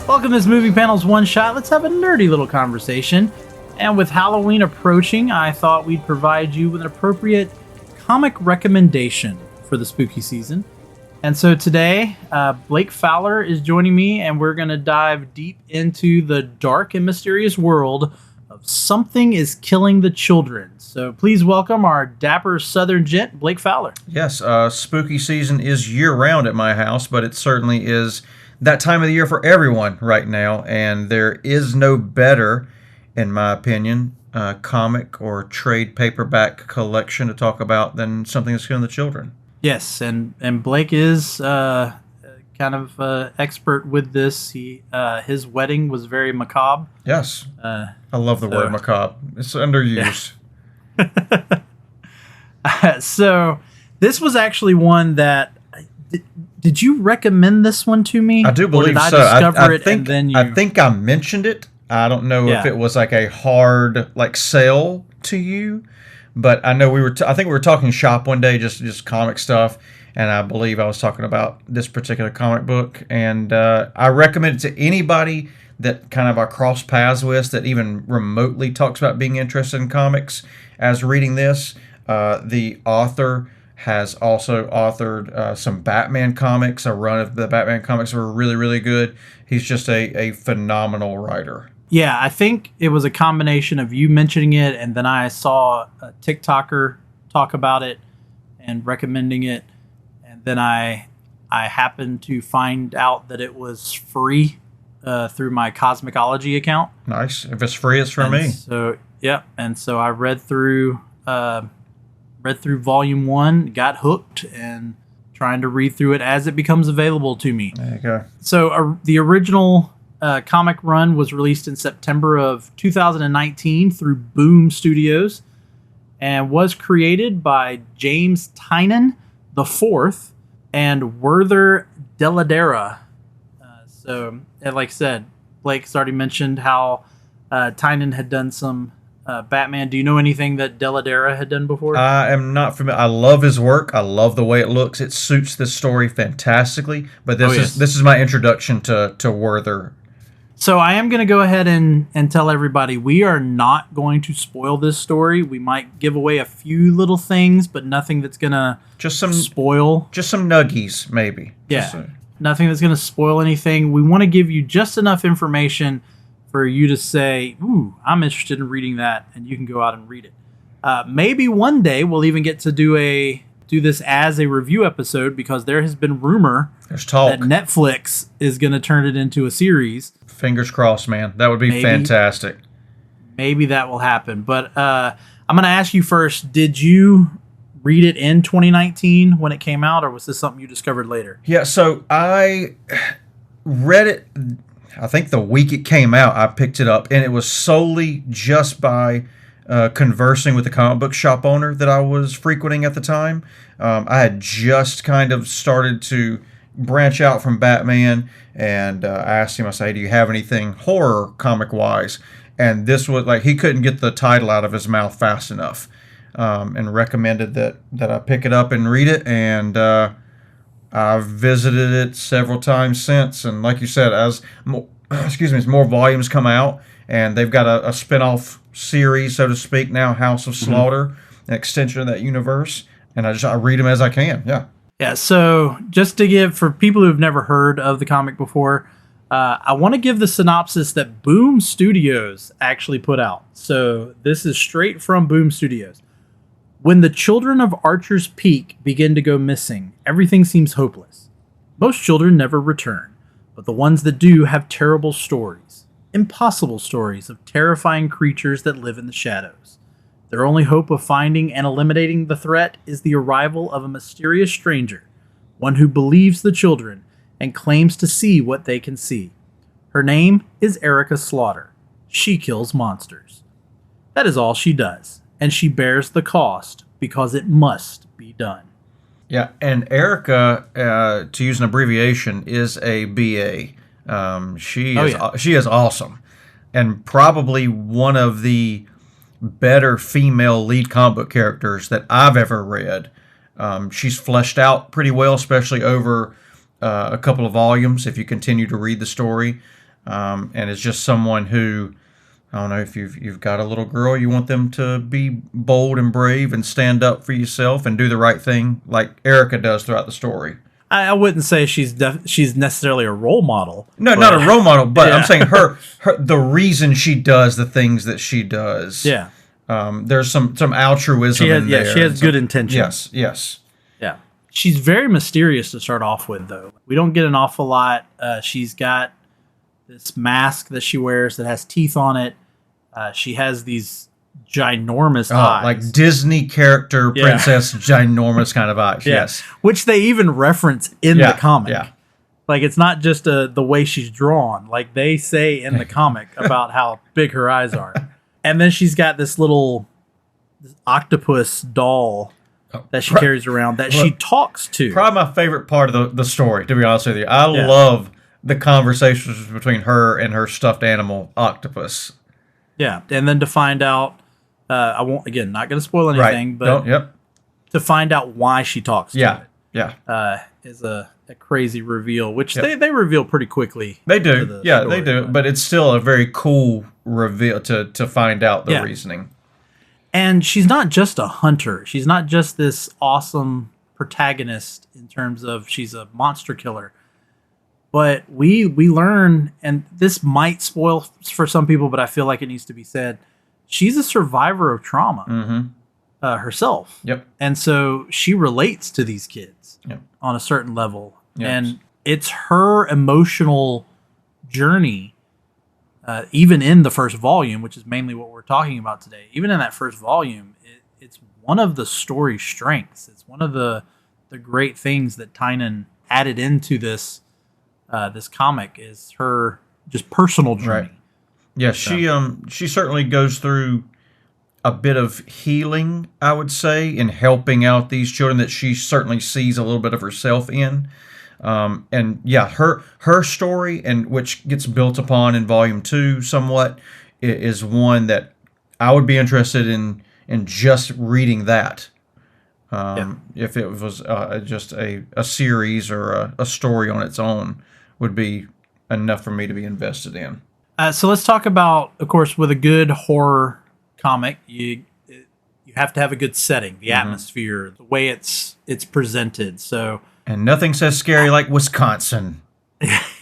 Welcome to this Movie Panels One Shot. Let's have a nerdy little conversation. And with Halloween approaching, I thought we'd provide you with an appropriate comic recommendation for the spooky season. And so today, Blake Fowler is joining me, and we're going to dive deep into the dark and mysterious world of Something is Killing the Children. So please welcome our dapper southern gent, Blake Fowler. Yes, spooky season is year-round at my house, but it certainly is that time of the year for everyone right now, and there is no better, in my opinion, comic or trade paperback collection to talk about than Something That's Killing the Children. Yes, and Blake is kind of expert with this. His wedding was very macabre. Yes, I love the word macabre. It's underused. Yeah. So this was actually one that... Did you recommend this one to me? I do believe so. I think I mentioned it. I don't know if it was like a hard sell to you, but I know I think we were talking shop one day, just comic stuff, and I believe I was talking about this particular comic book, and I recommend it to anybody that kind of I cross paths with that even remotely talks about being interested in comics as reading this. The author has also authored some Batman comics. A run of the Batman comics were really, really good. He's just a phenomenal writer. Yeah, I think it was a combination of you mentioning it, and then I saw a TikToker talk about it and recommending it, and then I happened to find out that it was free through my Cosmicology account. Nice. If it's free, it's for me. So, yeah, and so I read through volume 1, got hooked, and trying to read through it as it becomes available to me. There you go. So the original comic run was released in September of 2019 through Boom Studios and was created by James Tynion IV and Werther Dell'Edera. So, like I said, Blake's already mentioned how Tynion had done some Batman. Do you know anything that Dell'Edera had done before? I am not familiar. I love his work. I love the way it looks. It suits this story fantastically. But this is my introduction to Werther. So I am going to go ahead and tell everybody we are not going to spoil this story. We might give away a few little things, but nothing that's going to spoil. Just some nuggies, maybe. Yeah, nothing that's going to spoil anything. We want to give you just enough information for you to say, ooh, I'm interested in reading that, and you can go out and read it. Maybe one day we'll even get to do this as a review episode, because there has been rumor There's talk that Netflix is going to turn it into a series. Fingers crossed, man. That would be fantastic. Maybe that will happen. But I'm going to ask you first, did you read it in 2019 when it came out, or was this something you discovered later? Yeah, so I read it, I think the week it came out, I picked it up, and it was solely just by conversing with the comic book shop owner that I was frequenting at the time. I had just kind of started to branch out from Batman, and I asked him, I said, hey, do you have anything horror comic-wise? And this was he couldn't get the title out of his mouth fast enough, and recommended that I pick it up and read it, and I've visited it several times since, and like you said, as more volumes come out, and they've got a spin-off series, so to speak, now, House of Slaughter, an extension of that universe, and I read them as I can. Yeah, so just to give, for people who've never heard of the comic before, I want to give the synopsis that Boom Studios actually put out. So this is straight from Boom Studios. When the children of Archer's Peak begin to go missing, everything seems hopeless. Most children never return, but the ones that do have terrible stories. Impossible stories of terrifying creatures that live in the shadows. Their only hope of finding and eliminating the threat is the arrival of a mysterious stranger, one who believes the children and claims to see what they can see. Her name is Erica Slaughter. She kills monsters. That is all she does, and she bears the cost because it must be done. Yeah, and Erica, to use an abbreviation, is a BA. She is awesome, and probably one of the better female lead comic book characters that I've ever read. She's fleshed out pretty well, especially over a couple of volumes if you continue to read the story. and is just someone who, I don't know, if you've got a little girl, you want them to be bold and brave and stand up for yourself and do the right thing, like Erica does throughout the story. I wouldn't say she's necessarily a role model. No, not a role model, but I'm saying her the reason she does the things that she does. Yeah. There's some altruism in there. Yeah, she has good intentions. Yes. Yeah. She's very mysterious to start off with, though. We don't get an awful lot. She's got this mask that she wears that has teeth on it. She has these ginormous eyes. Like Disney character princess, ginormous kind of eyes. Yeah. Yes. Which they even reference in the comic. Yeah. Like, it's not just the way she's drawn. Like, they say in the comic about how big her eyes are. And then she's got this little octopus doll that she carries around that she talks to. Probably my favorite part of the story, to be honest with you. I love the conversations between her and her stuffed animal octopus. Yeah, and then to find out, I won't, again, not going to spoil anything, but to find out why she talks to it. Yeah. Is a crazy reveal, which they reveal pretty quickly. They do. They do. But it's still a very cool reveal to find out the reasoning. And she's not just a hunter. She's not just this awesome protagonist in terms of she's a monster killer. But we learn, and this might spoil for some people, but I feel like it needs to be said, she's a survivor of trauma herself. Yep. And so she relates to these kids on a certain level. Yes. And it's her emotional journey, even in the first volume, which is mainly what we're talking about today. Even in that first volume, it's one of the story's strengths. It's one of the great things that Tynan added into this comic is her just personal journey. Right. Yeah, she certainly goes through a bit of healing, I would say, in helping out these children that she certainly sees a little bit of herself in. And yeah, her story, and which gets built upon in volume 2 somewhat, is one that I would be interested in just reading that. If it was just a series or a story on its own, would be enough for me to be invested in. So let's talk about, of course, with a good horror comic, you have to have a good setting, the atmosphere, the way it's presented. So, and nothing says scary like Wisconsin.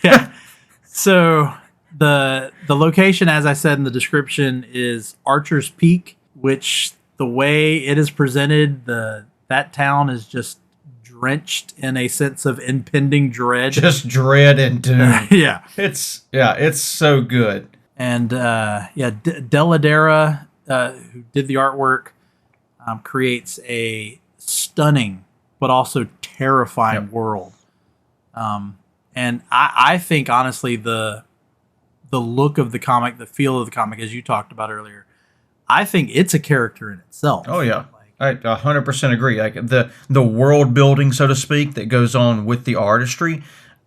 Yeah. So the location, as I said in the description, is Archer's Peak, which the way it is presented, that town is just drenched in a sense of impending dread. Just dread and doom. Yeah. It's so good. And Deladera, who did the artwork, creates a stunning but also terrifying world. And I think, honestly, the look of the comic, the feel of the comic, as you talked about earlier, I think it's a character in itself. Oh, yeah. I 100% agree. Like the world building, so to speak, that goes on with the artistry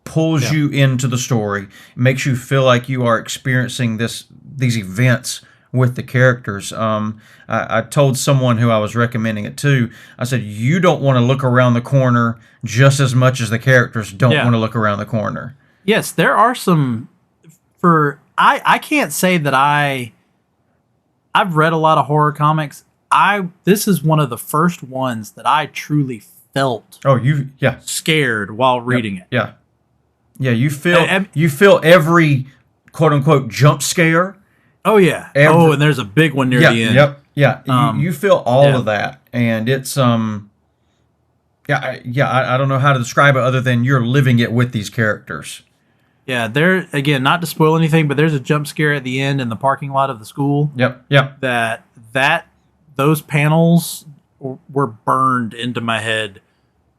pulls you into the story, makes you feel like you are experiencing these events with the characters. I told someone who I was recommending it to, I said, you don't want to look around the corner just as much as the characters don't want to look around the corner. Yes, there are some. I can't say that I've read a lot of horror comics. This is one of the first ones that I truly felt scared while reading it. Yeah. Yeah, you feel every quote unquote jump scare. Oh yeah. And there's a big one near the end. Yep. Yeah. You feel all of that, and it's I don't know how to describe it other than you're living it with these characters. Yeah, there again, not to spoil anything, but there's a jump scare at the end in the parking lot of the school. Yep. Those panels were burned into my head.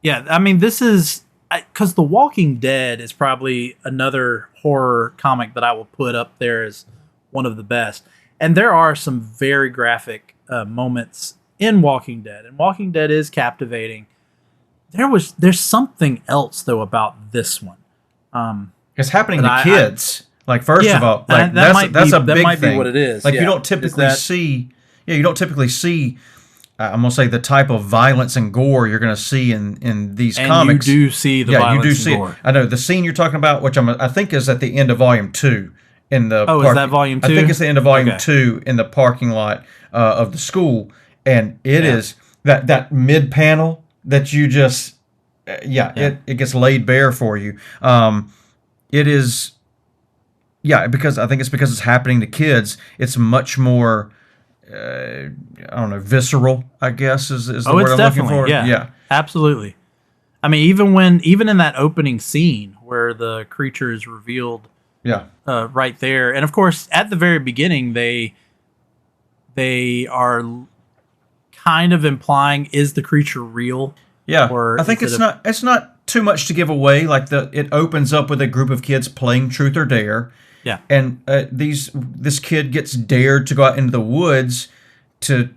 Yeah, I mean, this is because The Walking Dead is probably another horror comic that I will put up there as one of the best. And there are some very graphic moments in Walking Dead, and Walking Dead is captivating. There's something else though about this one. It's happening to kids. Like, first of all, like that's a big thing. Be what it is. Like you don't typically see. Yeah, you don't typically see. I'm gonna say the type of violence and gore you're gonna see in these comics. You do see the violence and gore. I know the scene you're talking about, which I think is at the end of volume 2. in the Oh, is that volume 2? I think it's the end of volume Okay. 2 in the parking lot of the school, and it Yeah. is that mid panel that you just Yeah. it gets laid bare for you. It is because I think it's because it's happening to kids. It's much more I don't know, visceral, I guess is the Oh, word it's I'm looking definitely, for. yeah. Absolutely. I mean, even in that opening scene where the creature is revealed Yeah. right there, and of course at the very beginning they are kind of implying, is the creature real? Yeah, Or I think is it's not too much to give away. Like it opens up with a group of kids playing truth or dare, Yeah. and this kid gets dared to go out into the woods to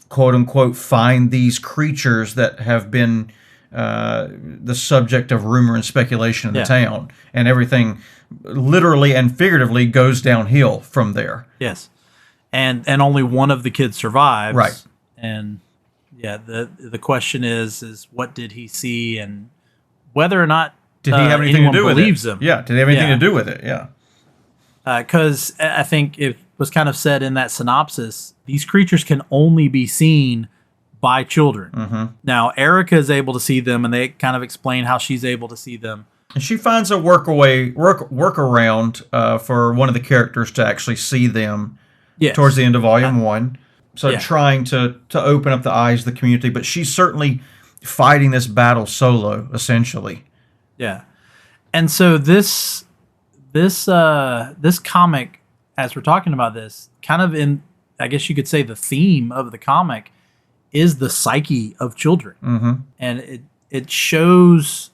quote unquote find these creatures that have been the subject of rumor and speculation in the Yeah. town, and everything literally and figuratively goes downhill from there. Yes. And only one of the kids survives. Right. And yeah, the question is what did he see, and whether or not Did he have anything to anyone do with believes it? him. Yeah. Did he have anything Yeah. to do with it? Yeah. Because I think it was kind of said in that synopsis, these creatures can only be seen by children. Mm-hmm. Now, Erica is able to see them, and they kind of explain how she's able to see them. And she finds a workaround for one of the characters to actually see them Yes. towards the end of volume 1. So yeah. trying to open up the eyes of the community, but she's certainly fighting this battle solo, essentially. Yeah. And so this comic, as we're talking about this, kind of in, I guess you could say, the theme of the comic is the psyche of children. Mm-hmm. And it shows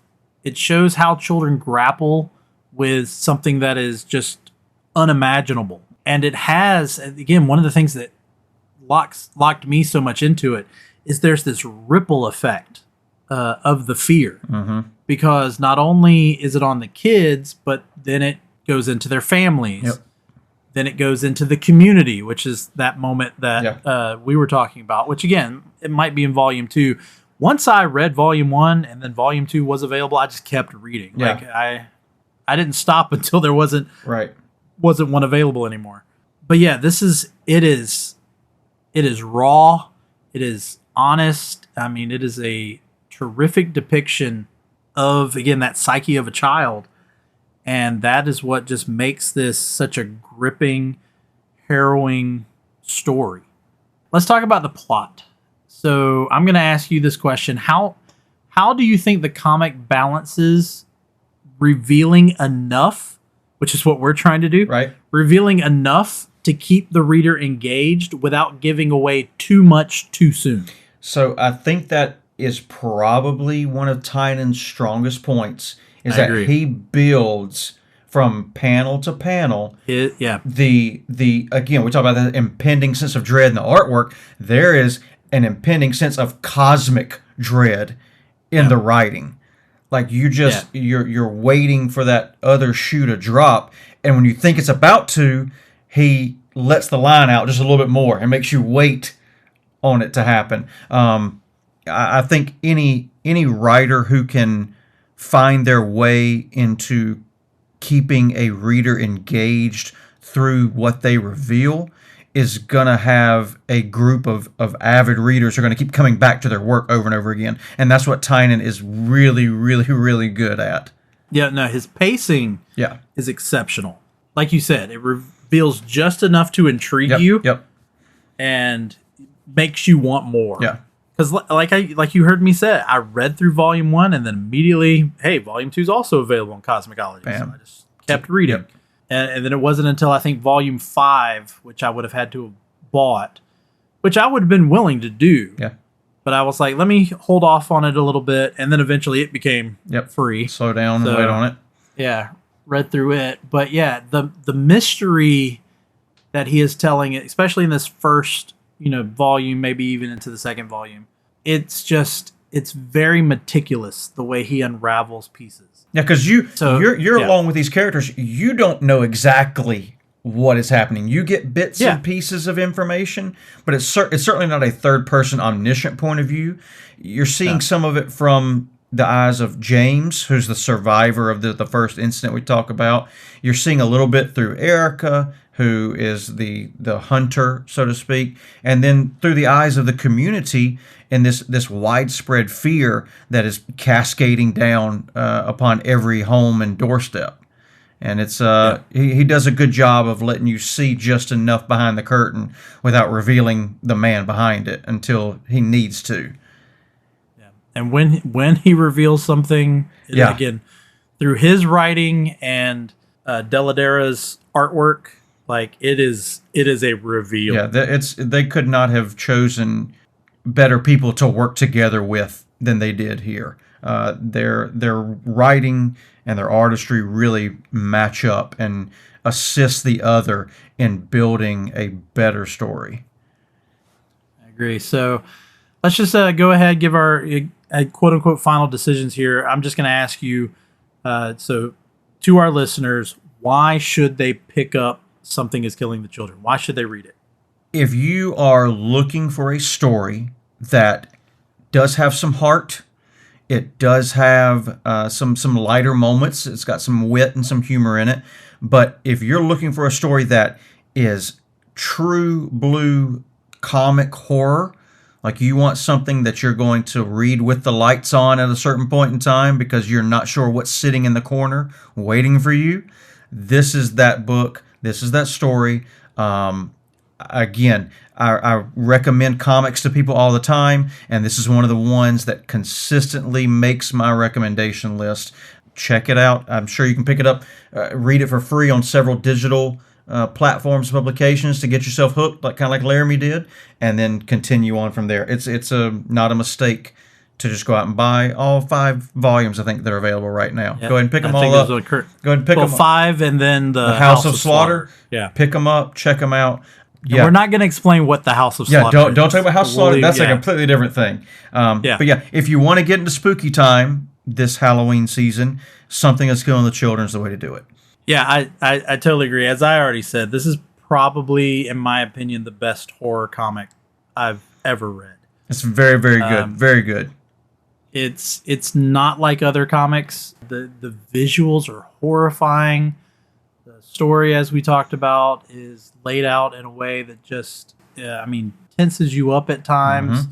how children grapple with something that is just unimaginable. And it has, again, one of the things that locked me so much into it is there's this ripple effect of the fear. Mm-hmm. Because not only is it on the kids, but then it goes into their families. Yep. Then it goes into the community, which is that moment that Yeah. we were talking about, which again, it might be in volume 2. Once I read volume 1 and then volume 2 was available, I just kept reading. Yeah. Like I didn't stop until there wasn't one available anymore. But yeah, it is raw. It is honest. I mean, it is a terrific depiction of, again, that psyche of a child. And that is what just makes this such a gripping, harrowing story. Let's talk about the plot. So I'm going to ask you this question. How do you think the comic balances revealing enough, which is what we're trying to do, Right. revealing enough to keep the reader engaged without giving away too much too soon? So I think that is probably one of Tynan's strongest points, is I that agree. he builds from panel to panel. Yeah. The again, we talk about the impending sense of dread in the artwork. There is an impending sense of cosmic dread in the writing. Like you're waiting for that other shoe to drop, and when you think it's about to, he lets the line out just a little bit more and makes you wait on it to happen. I think any writer who can find their way into keeping a reader engaged through what they reveal is going to have a group of avid readers who are going to keep coming back to their work over and over again. And that's what Tynan is really, really, really good at. Yeah, no, his pacing is exceptional. Like you said, it reveals just enough to intrigue you and makes you want more. Yeah. Because like you heard me say, I read through volume 1 and then immediately, hey, volume 2 is also available in Cosmicology. Bam. So I just kept reading. Yep. And then it wasn't until I think volume 5, which I would have had to have bought, which I would have been willing to do. Yeah. But I was like, let me hold off on it a little bit. And then eventually it became free. Slow down and wait on it. Yeah. Read through it. But yeah, the mystery that he is telling, especially in this first, volume, maybe even into the second volume, it's very meticulous the way he unravels pieces. Yeah, because you're along with these characters. You don't know exactly what is happening. You get bits and pieces of information, but it's certainly not a third-person omniscient point of view. You're seeing some of it from the eyes of James, who's the survivor of the first incident we talk about. You're seeing a little bit through Erica, who is the hunter, so to speak, and then through the eyes of the community and this widespread fear that is cascading down upon every home and doorstep. And it's he does a good job of letting you see just enough behind the curtain without revealing the man behind it until he needs to. Yeah. And when he reveals something, Yeah. again, through his writing and Deladera's artwork, like it is a reveal. Yeah, they could not have chosen better people to work together with than they did here. Their writing and their artistry really match up and assist the other in building a better story. I agree. So let's just go ahead, give our quote unquote final decisions here. I'm just going to ask you, so to our listeners, why should they pick up Something is Killing the Children? Why should they read it? If you are looking for a story that does have some heart, it does have some lighter moments. It's got some wit and some humor in it. But if you're looking for a story that is true blue comic horror, like you want something that you're going to read with the lights on at a certain point in time because you're not sure what's sitting in the corner waiting for you, this is that book. This is that story. Again, I recommend comics to people all the time, and this is one of the ones that consistently makes my recommendation list. Check it out. I'm sure you can pick it up, read it for free on several digital platforms, publications to get yourself hooked, kind of like Laramy did, and then continue on from there. It's not a mistake to just go out and buy all 5 volumes. I think they're available right now. Yep. Go ahead and pick them all up. Go ahead and pick them. 5, and then the House of Slaughter. Yeah, pick them up. Check them out. Yeah. We're not going to explain what the House of Slaughter is. Don't talk about House of Slaughter. That's a completely different thing. But yeah, if you want to get into spooky time this Halloween season, Something is Killing the Children is the way to do it. Yeah, I totally agree. As I already said, this is probably, in my opinion, the best horror comic I've ever read. It's very, very good. Very good. It's not like other comics. The visuals are horrifying. The story, as we talked about, is laid out in a way that just, tenses you up at times,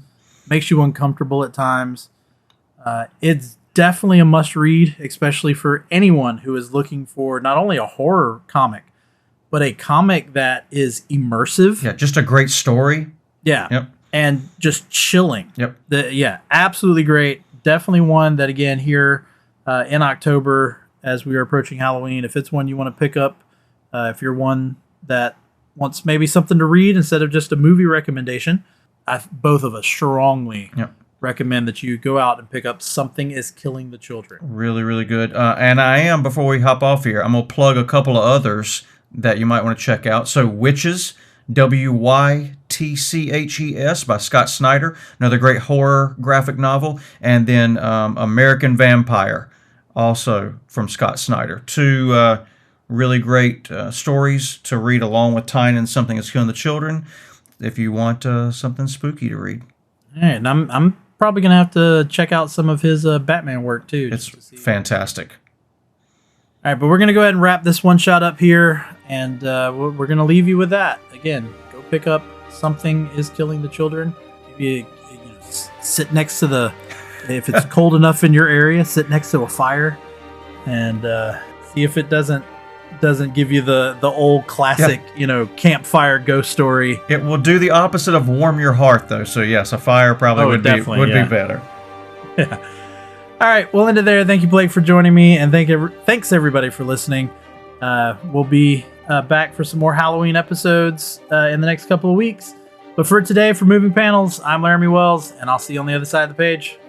makes you uncomfortable at times. It's definitely a must-read, especially for anyone who is looking for not only a horror comic, but a comic that is immersive. Yeah, just a great story. Yeah. Yep. And just chilling. Yep. Absolutely great. Definitely one that, again, here in October, as we are approaching Halloween, if it's one you want to pick up, if you're one that wants maybe something to read instead of just a movie recommendation, both of us strongly recommend that you go out and pick up Something is Killing the Children. Really, really good. And before we hop off here, I'm going to plug a couple of others that you might want to check out. So Witches, Wytches by Scott Snyder, another great horror graphic novel. And then American Vampire, also from Scott Snyder. 2 really great stories to read along with tying in Something is Killing the Children if you want something spooky to read. All right, and I'm probably going to have to check out some of his Batman work, too. It's fantastic. All right, but we're going to go ahead and wrap this one shot up here, and we're going to leave you with that. Again, go pick up Something is Killing the Children. Maybe sit next to if it's cold enough in your area, sit next to a fire and see if it doesn't give you the old classic, campfire ghost story. It will do the opposite of warm your heart, though. So yes, a fire probably would be better. Yeah. All right, we'll end it there. Thank you, Blake, for joining me, and thanks everybody for listening. We'll be back for some more Halloween episodes in the next couple of weeks. But for today, for Moving Panels, I'm Laramy Wells, and I'll see you on the other side of the page.